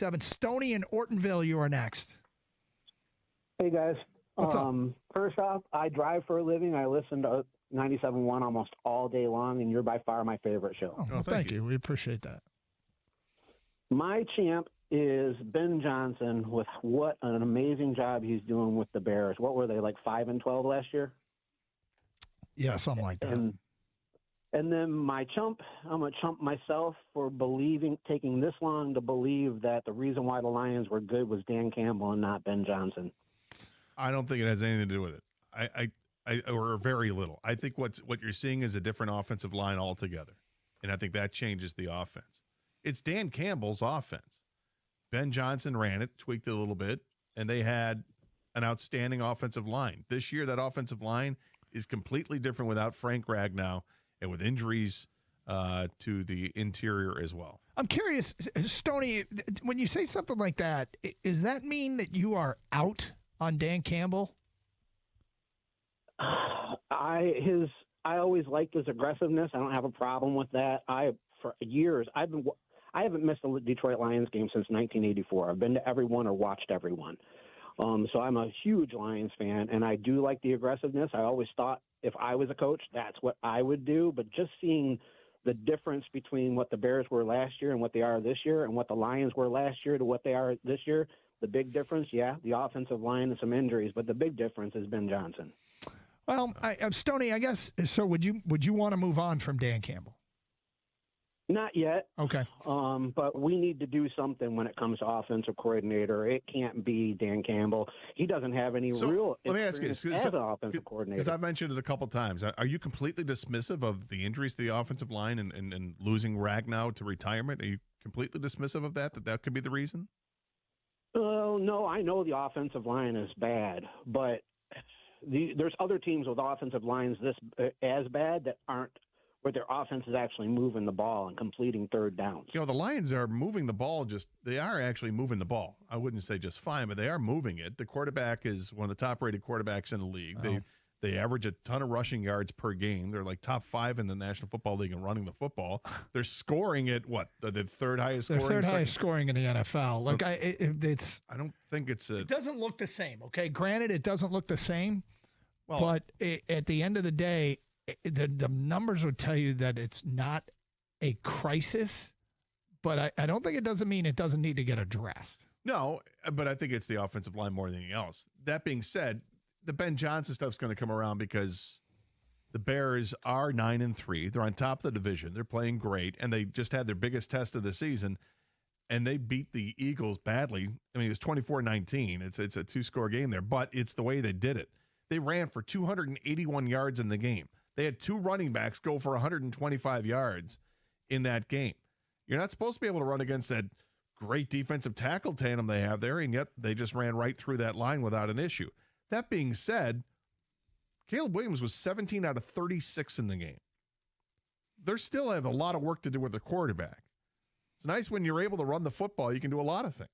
97. Stoney in Ortonville, you are next. Hey, guys. What's up? First off, I drive for a living. I listen to 97.1 almost all day long, and you're by far my favorite show. Oh, well, thank you. We appreciate that. My champ is Ben Johnson with what an amazing job he's doing with the Bears. What were they, like 5-12 last year? Yeah, something like that. And then my chump, I'm a chump myself for taking this long to believe that the reason why the Lions were good was Dan Campbell and not Ben Johnson. I don't think it has anything to do with it. Or very little. I think what you're seeing is a different offensive line altogether, and I think that changes the offense. It's Dan Campbell's offense. Ben Johnson ran it, tweaked it a little bit, and they had an outstanding offensive line. This year, that offensive line is completely different without Frank Ragnow and with injuries to the interior as well. I'm curious, Stoney, when you say something like that, does that mean that you are out on Dan Campbell? I always liked his aggressiveness. I don't have a problem with that. For years I haven't missed a Detroit Lions game since 1984. I've been to every one or watched every one. So I'm a huge Lions fan, and I do like the aggressiveness. I always thought if I was a coach, that's what I would do. But just seeing the difference between what the Bears were last year and what they are this year, and what the Lions were last year to what they are this year, the big difference, the offensive line and some injuries, but the big difference has been Johnson. Well, Stoney, I guess, so would you want to move on from Dan Campbell? Not yet. Okay. But we need to do something when it comes to offensive coordinator. It can't be Dan Campbell. He doesn't have any real let me ask you this, as an offensive coordinator. Because I've mentioned it a couple times. Are you completely dismissive of the injuries to the offensive line and losing Ragnow to retirement? Are you completely dismissive of that could be the reason? No, I know the offensive line is bad, but there's other teams with offensive lines as bad that aren't, where their offense is actually moving the ball and completing third downs. The Lions are moving the ball. They are actually moving the ball. I wouldn't say just fine, but they are moving it. The quarterback is one of the top-rated quarterbacks in the league. Oh. They average a ton of rushing yards per game. They're like top 5 in the National Football League in running the football. They're scoring at what? The third highest scoring? They're third highest scoring in the NFL. So I don't think it doesn't look the same, okay? Granted, it doesn't look the same, well, but at the end of the day, the numbers would tell you that it's not a crisis, but I don't think it doesn't mean it doesn't need to get addressed. No, but I think it's the offensive line more than anything else. That being said, the Ben Johnson stuff's going to come around because the Bears are 9-3. They're on top of the division. They're playing great, and they just had their biggest test of the season, and they beat the Eagles badly. I mean, it was 24-19. It's a 2-score game there, but it's the way they did it. They ran for 281 yards in the game. They had 2 running backs go for 125 yards in that game. You're not supposed to be able to run against that great defensive tackle tandem they have there, and yet they just ran right through that line without an issue. That being said, Caleb Williams was 17 out of 36 in the game. They still have a lot of work to do with their quarterback. It's nice when you're able to run the football, you can do a lot of things.